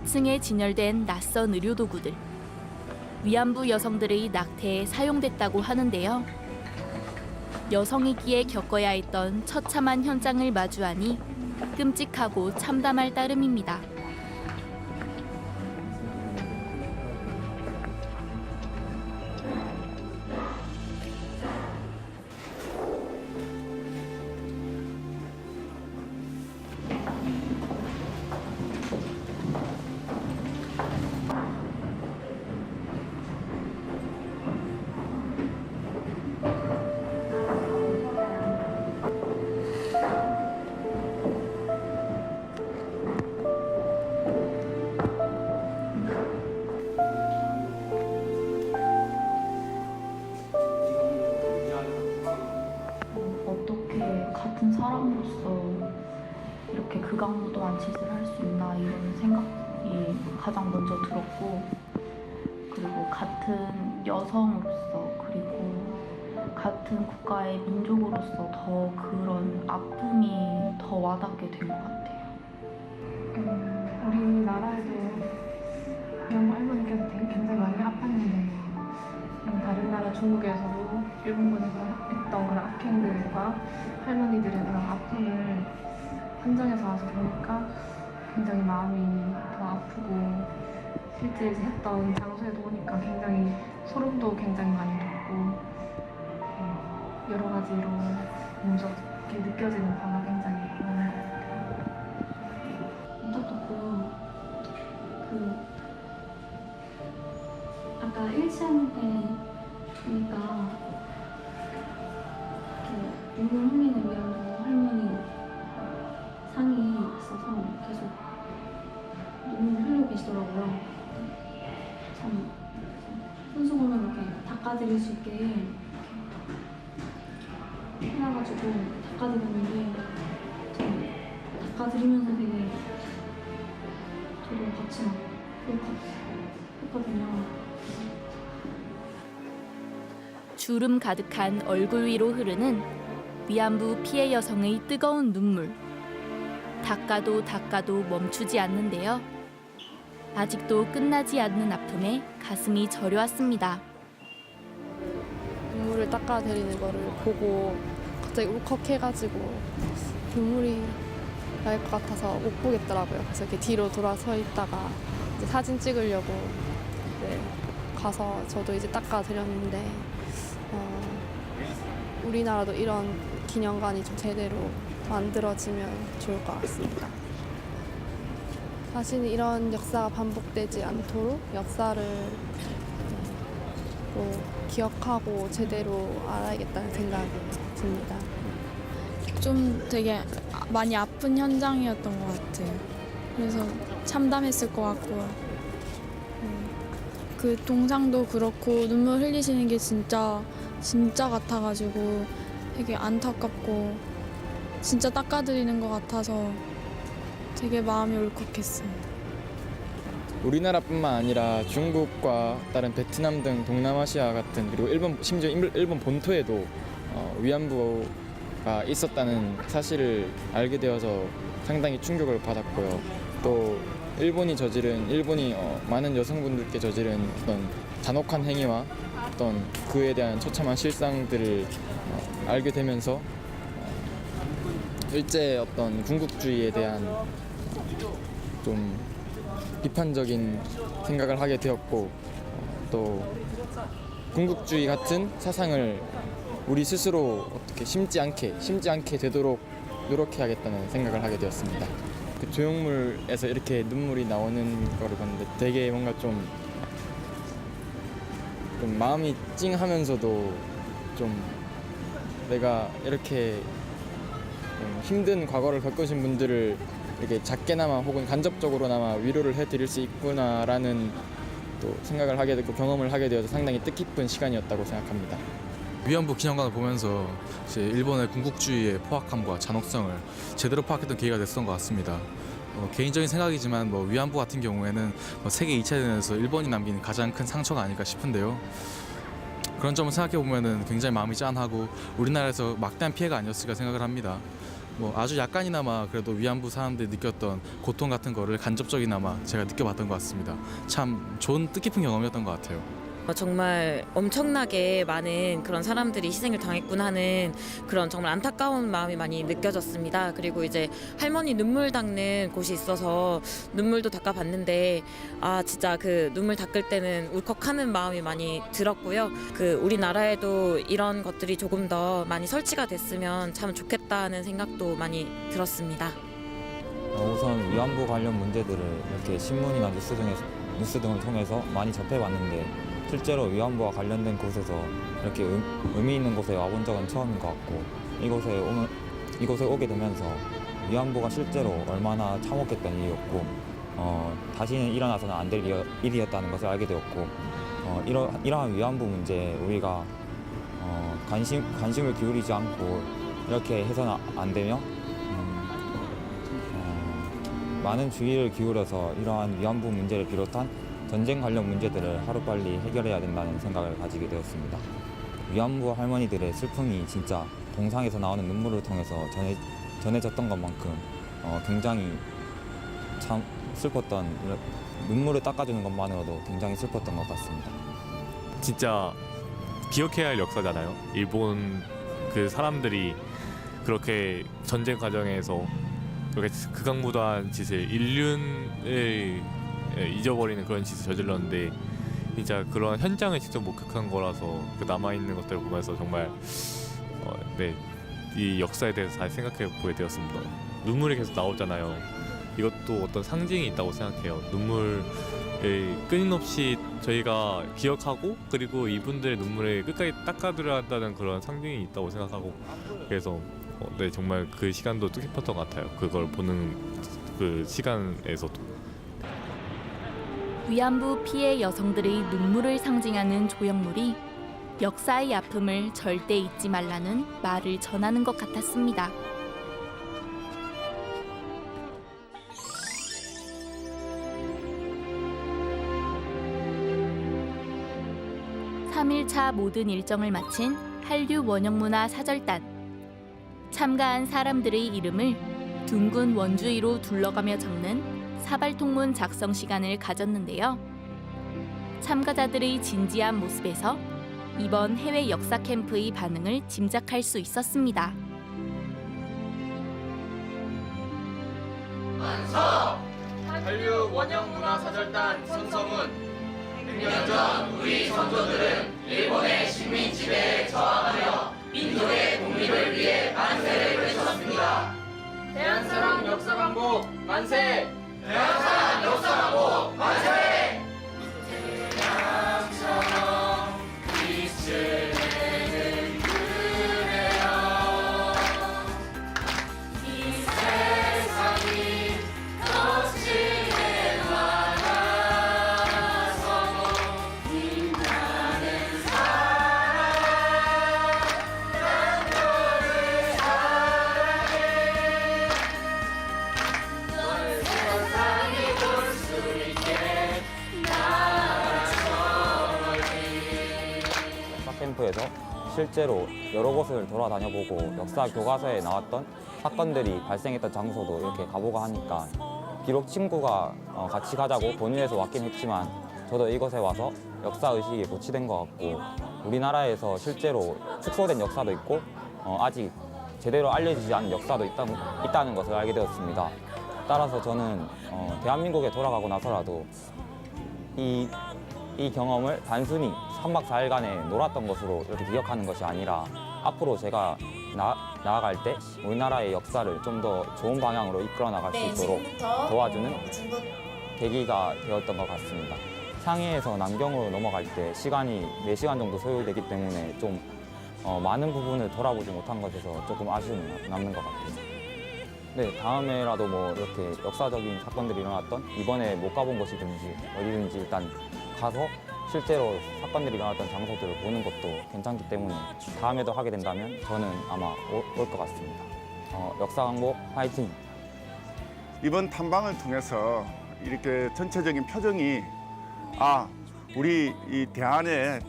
층에 진열된 낯선 의료도구들. 위안부 여성들의 낙태에 사용됐다고 하는데요. 여성이기에 겪어야 했던 처참한 현장을 마주하니 끔찍하고 참담할 따름입니다. 같은 사람으로서 이렇게 극악무도한 짓을 할 수 있나 이런 생각이 가장 먼저 들었고, 그리고 같은 여성으로서 그리고 같은 국가의 민족으로서 더 그런 아픔이 더 와닿게 된 것 같아요. 우리나라에도 위안부 할머니께서 굉장히 많이 아팠는데 다른 나라 중국에서도 일본군에서 했던 그런 악행들과 할머니들의 그런 아픔을 현장에서 와서 보니까 굉장히 마음이 더 아프고, 실제 했던 장소에도 오니까 굉장히 소름도 굉장히 많이 돋고 여러 가지로 몸소 이렇게 느껴지는 바가 굉장히 많은 것 같아요. 안타깝고요. 아까 1층에 보니까 눈물 흘리는 위안부 할머니 상이 있어서 계속 눈물 흘리고 계시더라고요. 참 손수건으로 이렇게 닦아드릴 수 있게 해놔가지고 닦아드렸는데, 닦아드리면서 되게 저도 같이 막 했거든요. 주름 가득한 얼굴 위로 흐르는 위안부 피해 여성의 뜨거운 눈물. 닦아도 닦아도 멈추지 않는데요. 아직도 끝나지 않는 아픔에 가슴이 저려왔습니다. 눈물을 닦아드리는 거를 보고 갑자기 울컥해가지고 눈물이 날 것 같아서 못 보겠더라고요. 그래서 이렇게 뒤로 돌아서 있다가 이제 사진 찍으려고 가서 저도 이제 닦아드렸는데, 우리나라도 이런 기념관이 좀 제대로 만들어지면 좋을 것 같습니다. 다시는 이런 역사가 반복되지 않도록 역사를 또 기억하고 제대로 알아야겠다는 생각이 듭니다. 좀 되게 많이 아픈 현장이었던 것 같아요. 그래서 참담했을 것 같고요. 그 동상도 그렇고 눈물 흘리시는 게 진짜 같아가지고 되게 안타깝고 진짜 닦아드리는 것 같아서 되게 마음이 울컥했습니다. 우리나라뿐만 아니라 중국과 다른 베트남 등 동남아시아 같은 그리고 일본 심지어 일본 본토에도 위안부가 있었다는 사실을 알게 되어서 상당히 충격을 받았고요. 또 일본이 많은 여성분들께 저지른 어떤 잔혹한 행위와 어떤 그에 대한 처참한 실상들을 알게 되면서 일제 어떤 군국주의에 대한 좀 비판적인 생각을 하게 되었고 또 군국주의 같은 사상을 우리 스스로 어떻게 심지 않게 되도록 노력해야겠다는 생각을 하게 되었습니다. 그 조형물에서 이렇게 눈물이 나오는 거를 봤는데 되게 뭔가 좀 마음이 찡하면서도 좀 내가 이렇게 좀 힘든 과거를 겪으신 분들을 이렇게 작게나마 혹은 간접적으로나마 위로를 해드릴 수 있구나라는 또 생각을 하게 됐고 경험을 하게 되어서 상당히 뜻깊은 시간이었다고 생각합니다. 위안부 기념관을 보면서 이제 일본의 군국주의의 포악함과 잔혹성을 제대로 파악했던 계기가 됐던 것 같습니다. 개인적인 생각이지만 위안부 같은 경우에는 세계 2차 대전에서 일본이 남긴 가장 큰 상처가 아닐까 싶은데요. 그런 점을 생각해 보면은 굉장히 마음이 짠하고 우리나라에서 막대한 피해가 아니었을까 생각을 합니다. 아주 약간이나마 그래도 위안부 사람들이 느꼈던 고통 같은 거를 간접적이나마 제가 느껴봤던 것 같습니다. 참 좋은 뜻깊은 경험이었던 것 같아요. 정말 엄청나게 많은 그런 사람들이 희생을 당했구나 하는 그런 정말 안타까운 마음이 많이 느껴졌습니다. 그리고 이제 할머니 눈물 닦는 곳이 있어서 눈물도 닦아봤는데 진짜 그 눈물 닦을 때는 울컥하는 마음이 많이 들었고요. 우리나라에도 이런 것들이 조금 더 많이 설치가 됐으면 참 좋겠다는 생각도 많이 들었습니다. 우선 위안부 관련 문제들을 이렇게 신문이나 뉴스 등을 통해서 많이 접해봤는데 실제로 위안부와 관련된 곳에서 이렇게 의미 있는 곳에 와본 적은 처음인 것 같고 이곳에 오게 되면서 위안부가 실제로 얼마나 참혹했던 일이었고 다시는 일어나서는 안 될 일이었다는 것을 알게 되었고 이러한 위안부 문제에 우리가 관심을 기울이지 않고 이렇게 해서는 안 되며 많은 주의를 기울여서 이러한 위안부 문제를 비롯한 전쟁 관련 문제들을 하루빨리 해결해야 된다는 생각을 가지게 되었습니다. 위안부 할머니들의 슬픔이 진짜 동상에서 나오는 눈물을 통해서 전해졌던 것만큼 굉장히 참 슬펐던 눈물을 닦아주는 것만으로도 굉장히 슬펐던 것 같습니다. 진짜 기억해야 할 역사잖아요. 일본 그 사람들이 그렇게 전쟁 과정에서 그렇게 극악무도한 짓을 인륜을 잊어버리는 그런 짓을 저질렀는데 진짜 그런 현장을 직접 목격한 거라서 남아있는 것들을 보면서 정말 이 역사에 대해서 잘 생각해 보게 되었습니다. 눈물이 계속 나오잖아요. 이것도 어떤 상징이 있다고 생각해요. 눈물을 끊임없이 저희가 기억하고 그리고 이분들의 눈물을 끝까지 닦아드려야 한다는 그런 상징이 있다고 생각하고 그래서 정말 그 시간도 뜻깊었던 것 같아요. 그걸 보는 그 시간에서도. 위안부 피해 여성들의 눈물을 상징하는 조형물이 역사의 아픔을 절대 잊지 말라는 말을 전하는 것 같았습니다. (3일차) 모든 일정을 마친 한류 원형문화 사절단. 참가한 사람들의 이름을 둥근 원주의로 둘러가며 적는 사발통문 작성 시간을 가졌는데요. 참가자들의 진지한 모습에서 이번 해외 역사 캠프의 반응을 짐작할 수 있었습니다. 완성! 한류 원형문화사절단 선서문. 100년 전 우리 선조들은 일본의 식민 지배에 저항하며 민족의 독립을 위해 만세를 외쳤습니다. 대한사랑 역사광복 만세! 대한사랑 역사광복 만세! 태양처럼 빛을 그래요. 이 세상이 거칠게 많아서 빛나는 사랑 난 너를 사랑해 널 캠프에서 실제로 여러 곳을 돌아다녀보고 역사 교과서에 나왔던 사건들이 발생했던 장소도 이렇게 가보고 하니까 비록 친구가 같이 가자고 권유해서 왔긴 했지만 저도 이곳에 와서 역사의식이 고취된 것 같고 우리나라에서 실제로 축소된 역사도 있고 아직 제대로 알려지지 않은 역사도 있다는 것을 알게 되었습니다. 따라서 저는 대한민국에 돌아가고 나서라도 이 경험을 단순히 3박 4일간에 놀았던 것으로 이렇게 기억하는 것이 아니라 앞으로 제가 나아갈 때 우리나라의 역사를 좀 더 좋은 방향으로 이끌어 나갈 수 있도록 도와주는 계기가 되었던 것 같습니다. 상해에서 남경으로 넘어갈 때 시간이 4시간 정도 소요되기 때문에 좀 많은 부분을 돌아보지 못한 것에서 조금 아쉬움이 남는 것 같아요. 네, 다음에라도 뭐 이렇게 역사적인 사건들이 일어났던 이번에 못 가본 곳이든지 어디든지 일단 가서 실제로 사건들이 일어났던 장소들을 보는 것도 괜찮기 때문에 다음에도 하게 된다면 저는 아마 올 것 같습니다. 역사 강복 화이팅! 이번 탐방을 통해서 이렇게 전체적인 표정이 우리 이 대한의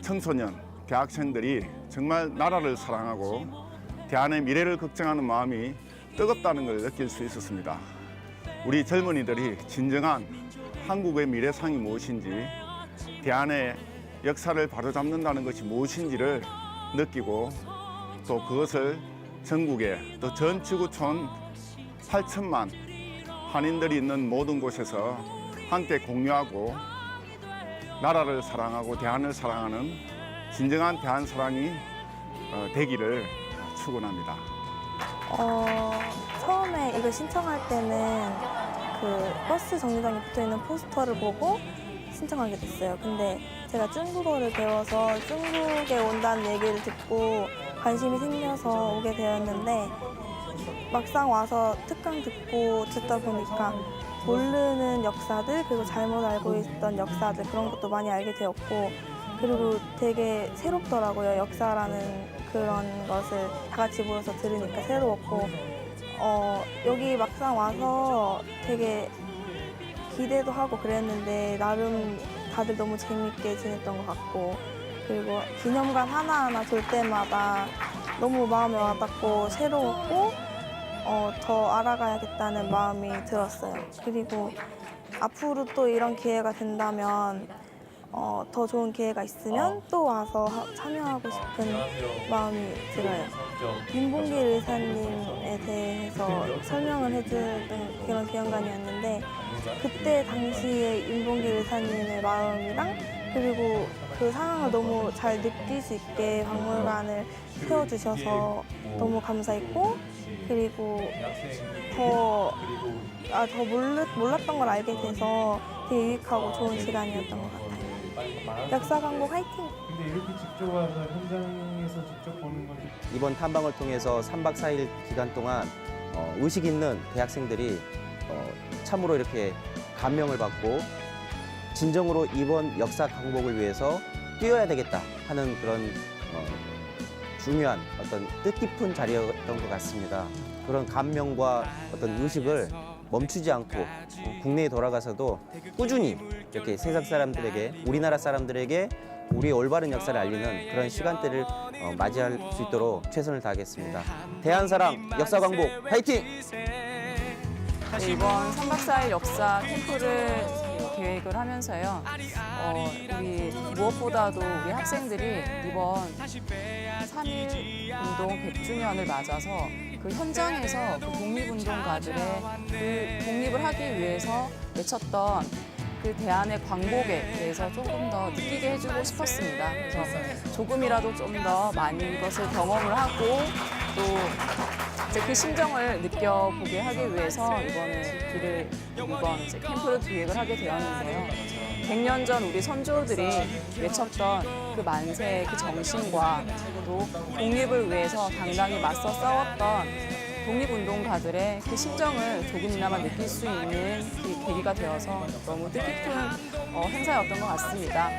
청소년, 대학생들이 정말 나라를 사랑하고 대한의 미래를 걱정하는 마음이 뜨겁다는 걸 느낄 수 있었습니다. 우리 젊은이들이 진정한 한국의 미래상이 무엇인지, 대한의 역사를 바로잡는다는 것이 무엇인지를 느끼고 또 그것을 전국에 또 전 지구촌 8천만 한인들이 있는 모든 곳에서 함께 공유하고 나라를 사랑하고 대한을 사랑하는 진정한 대한 사랑이 되기를 축원합니다. 처음에 이거 신청할 때는 그 버스 정류장에 붙어 있는 포스터를 보고 신청하게 됐어요. 근데 제가 중국어를 배워서 중국에 온다는 얘기를 듣고 관심이 생겨서 오게 되었는데 막상 와서 특강 듣다 보니까 모르는 역사들 그리고 잘못 알고 있었던 역사들 그런 것도 많이 알게 되었고 그리고 되게 새롭더라고요. 역사라는 그런 것을 다 같이 모여서 들으니까 새로웠고 여기 막상 와서 되게 기대도 하고 그랬는데 나름 다들 너무 재밌게 지냈던 것 같고 그리고 기념관 하나하나 돌 때마다 너무 마음에 와닿고 새로웠고 더 알아가야겠다는 마음이 들었어요. 그리고 앞으로 또 이런 기회가 된다면 더 좋은 기회가 있으면 또 와서 참여하고 싶은 마음이 들어요. 윤봉길 의사님에 대해서 설명을 해주던 그런 기념관이었는데 그때 당시에 윤봉길 의사님의 마음이랑 그리고 그 상황을 너무 잘 느낄 수 있게 박물관을 세워주셔서 너무 감사했고 그리고 더 몰랐던 걸 알게 돼서 되게 유익하고 좋은 시간이었던 것 같아요. 역사 강복 화이팅! 근데 이렇게 직접 와서 현장에서 직접 보는 건 이번 탐방을 통해서 3박 4일 기간 동안 의식 있는 대학생들이 참으로 이렇게 감명을 받고 진정으로 이번 역사 강복을 위해서 뛰어야 되겠다 하는 그런 중요한 어떤 뜻깊은 자리였던 것 같습니다. 그런 감명과 어떤 의식을 멈추지 않고 국내에 돌아가서도 꾸준히 이렇게 세상 사람들에게 우리나라 사람들에게 우리의 올바른 역사를 알리는 그런 시간대를 맞이할 수 있도록 최선을 다하겠습니다. 대한사랑 역사 강복 화이팅! 이번 3박 4일 역사 캠프를 계획을 하면서요. 우리 무엇보다도 우리 학생들이 이번 3.1 운동 100주년을 맞아서 그 현장에서 그 독립운동가들의 그 독립을 하기 위해서 외쳤던 그 대한의 광복에 대해서 조금 더 느끼게 해주고 싶었습니다. 그래서 조금이라도 좀 더 많은 것을 경험을 하고 또 이제 그 심정을 느껴보게 하기 위해서 이번 이제 캠프를 기획을 하게 되었는데요. 100년 전 우리 선조들이 외쳤던 그 만세의 그 정신과 또 독립을 위해서 당당히 맞서 싸웠던 독립운동가들의 그 심정을 조금이나마 느낄 수 있는 그 계기가 되어서 너무 뜻깊은 행사였던 것 같습니다.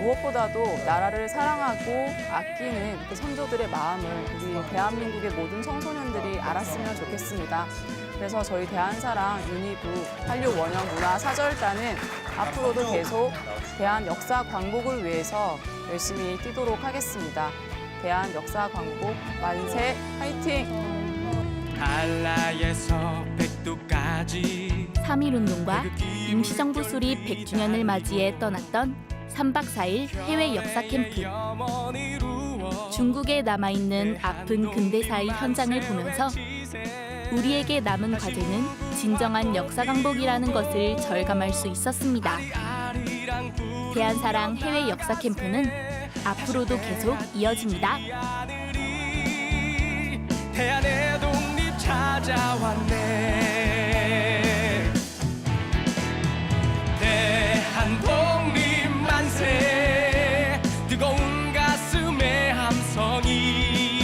무엇보다도 나라를 사랑하고 아끼는 그 선조들의 마음을 우리 대한민국의 모든 청소년들이 알았으면 좋겠습니다. 그래서 저희 대한사랑 유니부 한류 원형 문화 사절단은 앞으로도 계속 대한 역사 광복을 위해서 열심히 뛰도록 하겠습니다. 대한 역사 광복 만세 화이팅! 한라에서 백두까지 3.1운동과 임시정부 수립 100주년을 맞이해 떠났던 3박 4일 해외 역사 캠프. 중국에 남아있는 아픈 근대사의 현장을 보면서 우리에게 남은 과제는 진정한 역사 강복이라는 것을 절감할 수 있었습니다. 대한사랑 해외 역사 캠프는 앞으로도 계속 이어집니다. 대한의 독립 찾아왔네. 대한 독립 만세 뜨거운 가슴의 함성이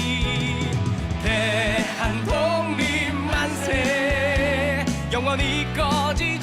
대한 독립 만세 영원히 꺼지